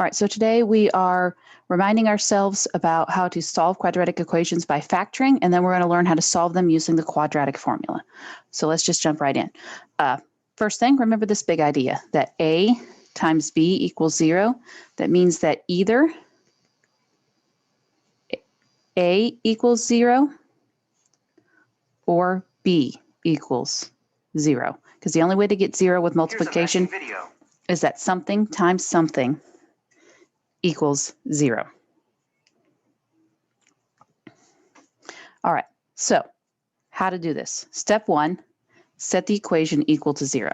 All right, so today we are reminding ourselves about how to solve quadratic equations by factoring, and then we're going to learn how to solve them using the quadratic formula. So let's just jump right in. First thing, remember this big idea that A times B equals 0. That means that either A equals 0 or B equals 0. Because the only way to get 0 with multiplication is that something times something equals 0. All right, so how to do this. Step 1, set the equation equal to 0.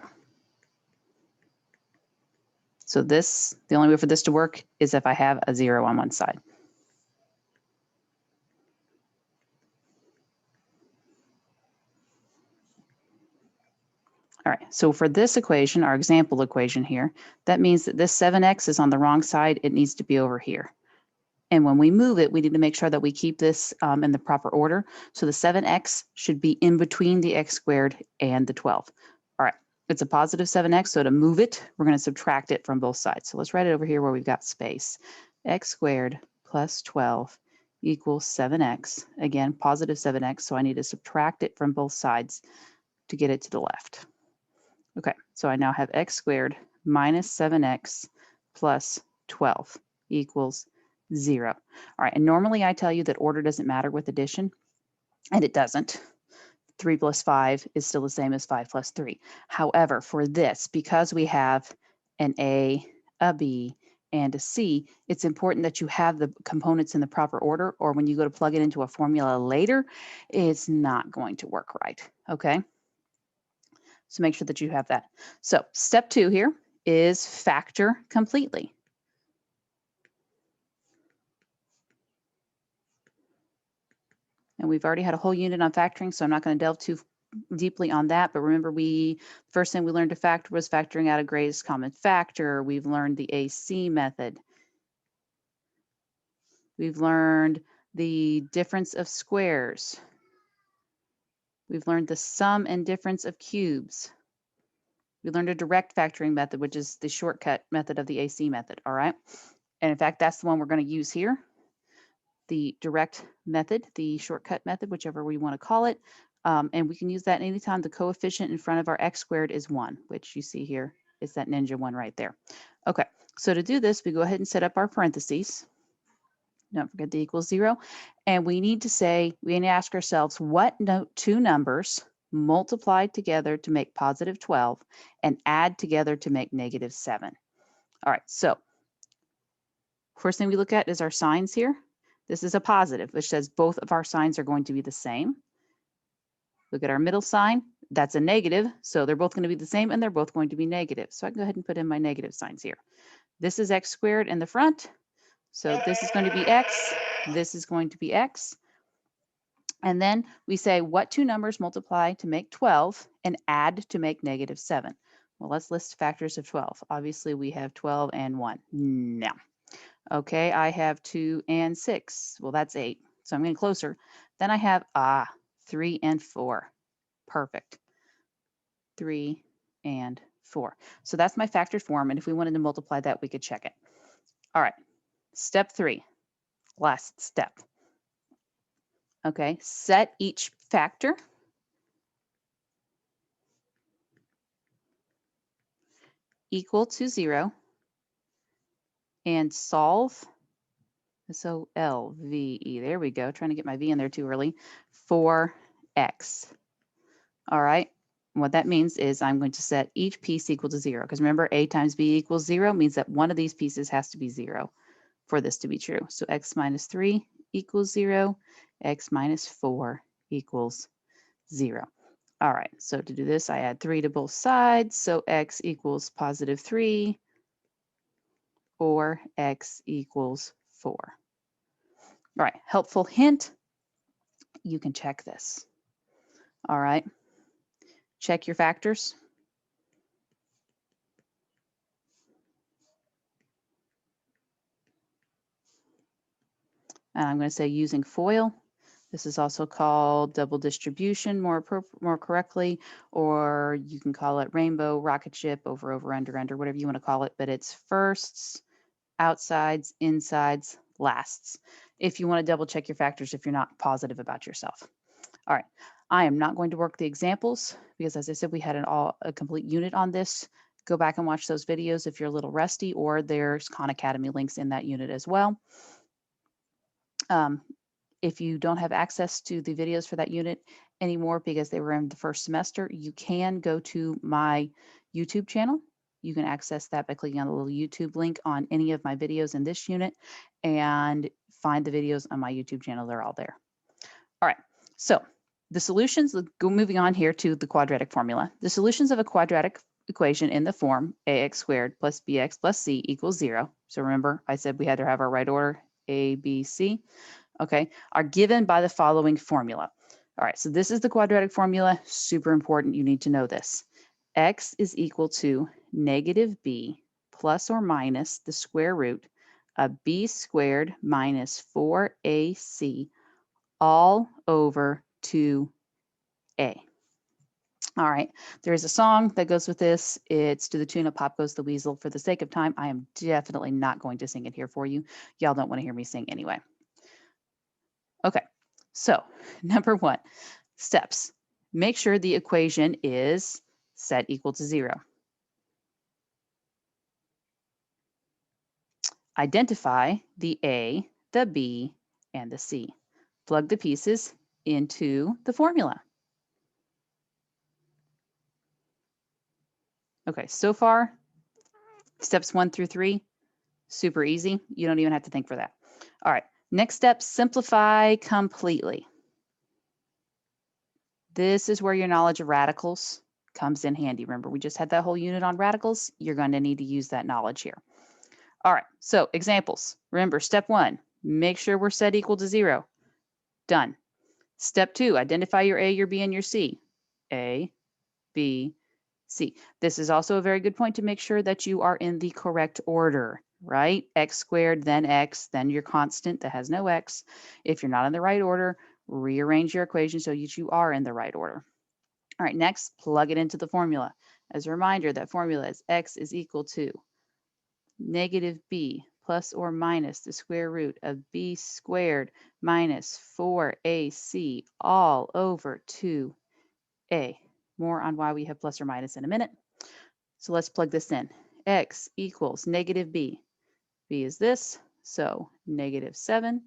So the only way for this to work is if I have a 0 on one side. All right, so for this equation, our example equation here, that means that this 7x is on the wrong side. It needs to be over here. And when we move it, we need to make sure that we keep this in the proper order. So the 7x should be in between the x squared and the 12. All right, it's a positive 7x, so to move it, we're going to subtract it from both sides. So let's write it over here where we've got space. X squared plus 12 equals 7x. Again, positive 7x, so I need to subtract it from both sides to get it to the left. Okay, so I now have x squared minus 7x plus 12 equals 0. All right, and normally I tell you that order doesn't matter with addition, and it doesn't. 3 plus 5 is still the same as 5 plus 3. However, for this, because we have an A, a B, and a C, it's important that you have the components in the proper order, or when you go to plug it into a formula later, it's not going to work right, okay? So make sure that you have that. So step 2 here is factor completely. And we've already had a whole unit on factoring, so I'm not going to delve too deeply on that. But remember, first thing we learned to factor was factoring out a greatest common factor. We've learned the AC method. We've learned the difference of squares. We've learned the sum and difference of cubes. We learned a direct factoring method, which is the shortcut method of the AC method, all right? And in fact, that's the one we're going to use here. The direct method, the shortcut method, whichever we want to call it. And we can use that anytime the coefficient in front of our x squared is 1, which you see here is that ninja 1 right there. Okay, so to do this, we go ahead and set up our parentheses. Don't forget the equals 0. And we need to ask ourselves what two numbers multiply together to make positive 12 and add together to make negative 7. All right, so first thing we look at is our signs here. This is a positive, which says both of our signs are going to be the same. Look at our middle sign. That's a negative, so they're both going to be the same, and they're both going to be negative. So I can go ahead and put in my negative signs here. This is x squared in the front, so this is going to be x. This is going to be x. And then we say what two numbers multiply to make 12 and add to make negative 7. Well, let's list factors of 12. Obviously, we have 12 and 1. No. Okay, I have 2 and 6. Well, that's 8. So I'm getting closer. Then I have 3 and 4. Perfect. 3 and 4. So that's my factored form. And if we wanted to multiply that, we could check it. All right. Step 3. Last step. Okay, set each factor equal to 0 and solve. S-O-L-V-E. There we go. Trying to get my V in there too early. For x. All right. What that means is I'm going to set each piece equal to 0. Because remember, A times B equals 0 means that one of these pieces has to be 0 for this to be true. So x minus 3 equals 0. X minus 4 equals 0. All right. So to do this, I add 3 to both sides. So x equals positive 3. Or x equals 4. All right, helpful hint, you can check this. All right, check your factors. And I'm going to say using FOIL. This is also called double distribution more correctly, or you can call it rainbow, rocket ship, over, under, whatever you want to call it, but it's firsts outsides, insides, lasts. If you want to double check your factors if you're not positive about yourself. All right, I am not going to work the examples because as I said, we had a complete unit on this. Go back and watch those videos if you're a little rusty, or there's Khan Academy links in that unit as well. If you don't have access to the videos for that unit anymore because they were in the first semester, you can go to my YouTube channel. You can access that by clicking on the little YouTube link on any of my videos in this unit and find the videos on my YouTube channel. They're all there. All right, so the solutions, moving on here to the quadratic formula. The solutions of a quadratic equation in the form ax squared plus bx plus c equals 0. So remember, I said we had to have our right order, a, b, c, okay, are given by the following formula. All right, so this is the quadratic formula. Super important. You need to know this. X is equal to negative b plus or minus the square root of b squared minus 4ac all over 2a. All right, there is a song that goes with this. It's to the tune of Pop Goes the Weasel. For the sake of time, I am definitely not going to sing it here for you. Y'all don't want to hear me sing anyway. Okay, so number 1, steps. Make sure the equation is set equal to 0. Identify the A, the B, and the C. Plug the pieces into the formula. Okay, so far, steps 1 through 3, super easy. You don't even have to think for that. All right, next step, simplify completely. This is where your knowledge of radicals comes in handy. Remember, we just had that whole unit on radicals. You're going to need to use that knowledge here. All right, so examples. Remember, step 1, make sure we're set equal to 0. Done. Step 2, identify your A, your B, and your C. A, B, C. This is also a very good point to make sure that you are in the correct order, right? X squared, then X, then your constant that has no X. If you're not in the right order, rearrange your equation so that you are in the right order. All right, next, plug it into the formula. As a reminder, that formula is X is equal to negative b plus or minus the square root of b squared minus 4ac all over 2a. More on why we have plus or minus in a minute. So let's plug this in. X equals negative b. B is this, so negative 7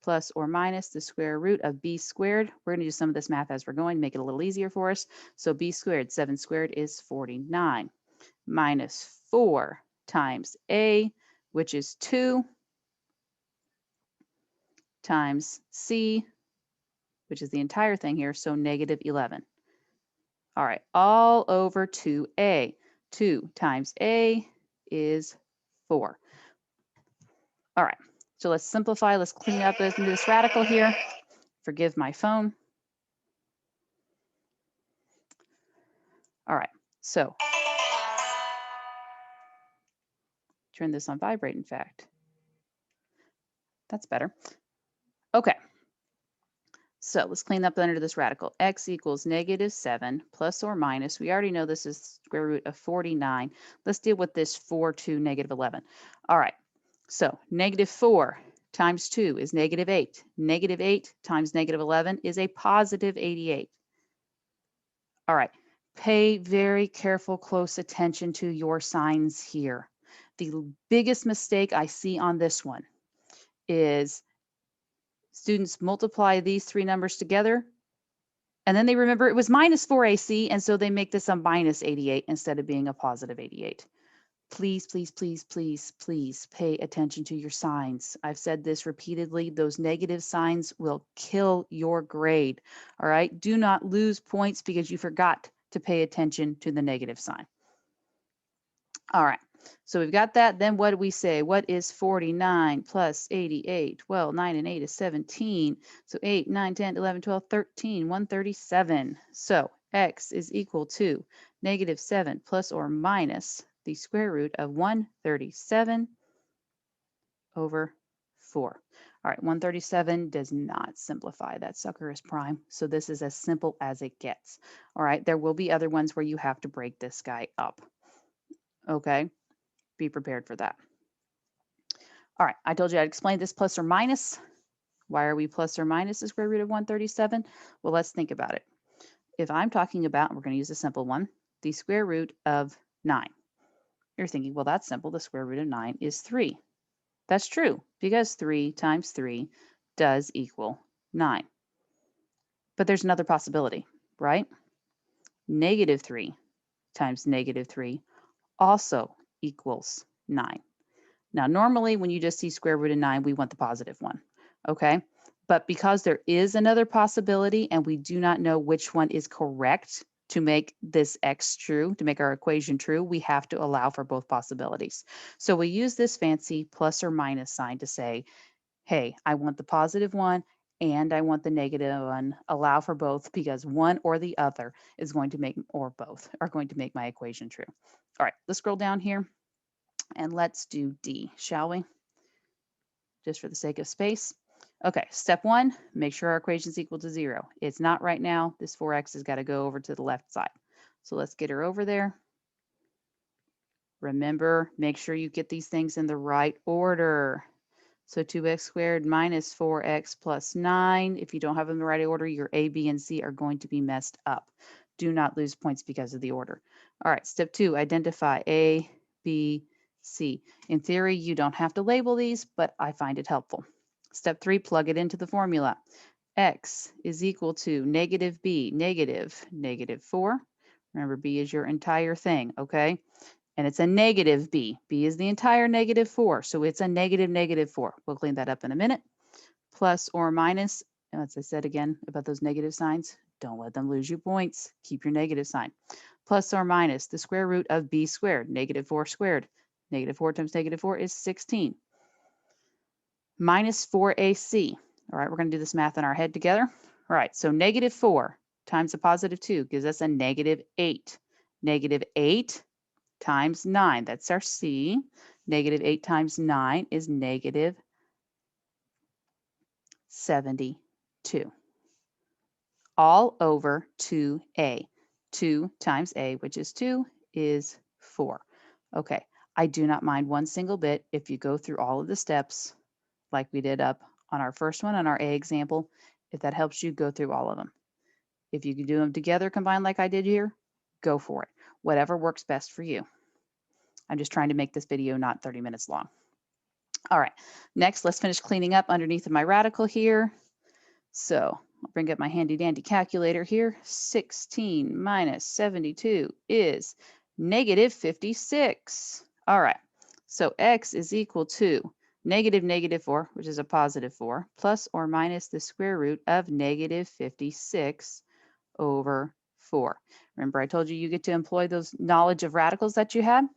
plus or minus the square root of b squared. We're going to do some of this math as we're going, make it a little easier for us. So b squared, 7 squared is 49, minus 4 times a, which is 2, times c, which is the entire thing here, so negative 11. All right, all over 2a. 2 times a is 4. All right, so let's simplify. Let's clean up into this radical here. Forgive my phone. All right, so turn this on vibrate, in fact. That's better. Okay. So let's clean up under this radical. X equals negative 7 plus or minus. We already know this is square root of 49. Let's deal with this 4 to negative 11. All right. So negative 4 times 2 is negative 8. Negative 8 times negative 11 is a positive 88. All right. Pay very careful, close attention to your signs here. The biggest mistake I see on this one is students multiply these 3 numbers together, and then they remember it was minus 4ac, and so they make this a minus 88 instead of being a positive 88. Please, please, please, please, please pay attention to your signs. I've said this repeatedly. Those negative signs will kill your grade. All right? Do not lose points because you forgot to pay attention to the negative sign. All right. So we've got that. Then what do we say? What is 49 plus 88? Well, 9 and 8 is 17. So 8, 9, 10, 11, 12, 13, 137. So x is equal to negative 7 plus or minus the square root of 137 over 4. All right, 137 does not simplify. That sucker is prime. So this is as simple as it gets. All right, there will be other ones where you have to break this guy up. Okay. Be prepared for that. All right, I told you I'd explain this plus or minus. Why are we plus or minus the square root of 137? Well, let's think about it. If I'm talking about, we're going to use a simple one, the square root of 9. You're thinking, well, that's simple. The square root of 9 is 3. That's true, because 3 times 3 does equal 9. But there's another possibility, right? Negative 3 times negative 3 also equals 9. Now, normally when you just see square root of 9, we want the positive one, okay? But because there is another possibility and we do not know which one is correct to make this x true, to make our equation true, we have to allow for both possibilities. So we use this fancy plus or minus sign to say, hey, I want the positive one and I want the negative one. Allow for both because one or the other is going to make, or both are going to make my equation true. All right, let's scroll down here and let's do D, shall we? Just for the sake of space. Okay, step 1, make sure our equation is equal to 0. It's not right now. This 4x has got to go over to the left side. So let's get her over there. Remember, make sure you get these things in the right order. So 2x squared minus 4x plus 9. If you don't have them in the right order, your A, B, and C are going to be messed up. Do not lose points because of the order. All right, step 2, identify A, B, C. In theory, you don't have to label these, but I find it helpful. Step 3, plug it into the formula. X is equal to negative B, negative 4. Remember, B is your entire thing, okay? And it's a negative B. B is the entire negative 4, so it's a negative 4. We'll clean that up in a minute. Plus or minus, as I said again about those negative signs, don't let them lose you points. Keep your negative sign. Plus or minus the square root of B squared, negative 4 squared. Negative 4 times negative 4 is 16. Minus 4AC. All right, we're going to do this math in our head together. All right, so negative 4 times a positive 2 gives us a negative 8. Negative 8 times 9, that's our C. Negative 8 times 9 is negative 72. All over 2A. 2 times A, which is 2, is 4. Okay, I do not mind one single bit if you go through all of the steps like we did up on our first one on our A example. If that helps you, go through all of them. If you can do them together combined like I did here, go for it. Whatever works best for you. I'm just trying to make this video not 30 minutes long. All right, next, let's finish cleaning up underneath of my radical here. So I'll bring up my handy dandy calculator here. 16 minus 72 is negative 56. All right, so x is equal to negative 4, which is a positive 4, plus or minus the square root of negative 56 over 4. Remember, I told you you get to employ those knowledge of radicals that you had?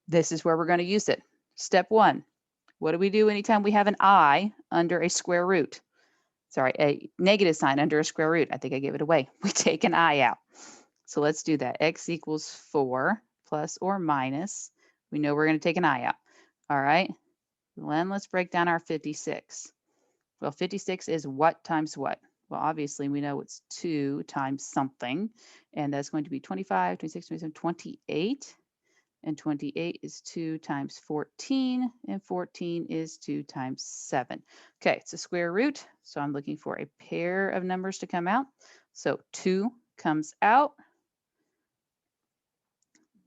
This is where we're going to use it. Step 1, what do we do anytime we have an I under a square root? Sorry, a negative sign under a square root. I think I gave it away. We take an I out. So let's do that. X equals 4 plus or minus. We know we're going to take an I out. All right. Then let's break down our 56. Well, 56 is what times what? Well, obviously we know it's 2 times something, and that's going to be 25, 26, 27, 28. And 28 is 2 times 14, and 14 is 2 times 7. Okay, it's a square root, so I'm looking for a pair of numbers to come out. So 2 comes out.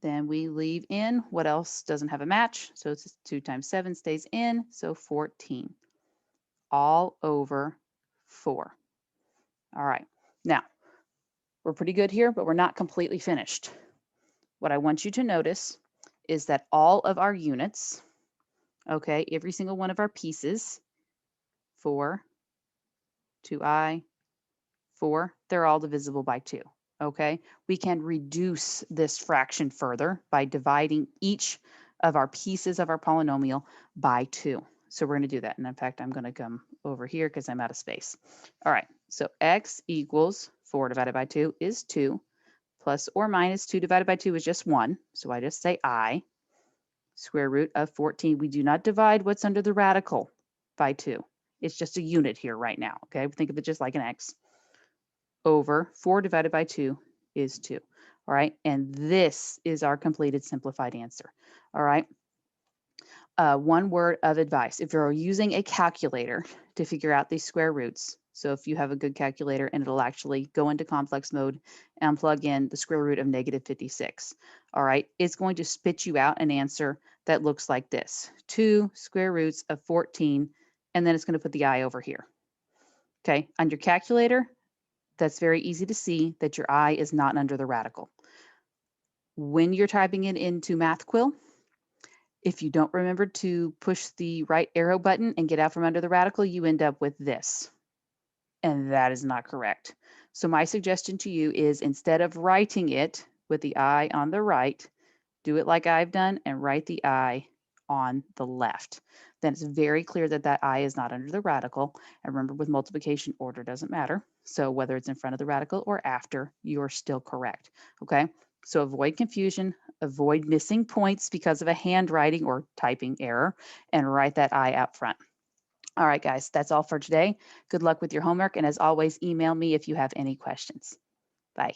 Then we leave in what else doesn't have a match. So it's 2 times 7 stays in, so 14. All over 4. All right, now we're pretty good here, but we're not completely finished. What I want you to notice is that all of our units, okay, every single one of our pieces, 4, 2i, 4, they're all divisible by 2, okay? We can reduce this fraction further by dividing each of our pieces of our polynomial by 2. So we're going to do that. And in fact, I'm going to come over here because I'm out of space. All right, so x equals 4 divided by 2 is 2, plus or minus 2 divided by 2 is just 1. So I just say I. Square root of 14. We do not divide what's under the radical by 2. It's just a unit here right now, okay? Think of it just like an x. Over 4 divided by 2 is 2, all right? And this is our completed simplified answer, all right? one word of advice. If you're using a calculator to figure out these square roots, so if you have a good calculator and it'll actually go into complex mode and plug in the square root of -56, all right, it's going to spit you out an answer that looks like this: 2 square roots of 14, and then it's going to put the I over here. Okay, on your calculator, that's very easy to see that your I is not under the radical. When you're typing it into MathQuill, if you don't remember to push the right arrow button and get out from under the radical, you end up with this. And that is not correct. So my suggestion to you is, instead of writing it with the I on the right, do it like I've done and write the I on the left. Then it's very clear that that I is not under the radical. And remember, with multiplication, order doesn't matter. So whether it's in front of the radical or after, you're still correct. Okay, so avoid confusion, avoid missing points because of a handwriting or typing error, and write that I out front. All right, guys, that's all for today. Good luck with your homework. And as always, email me if you have any questions. Bye.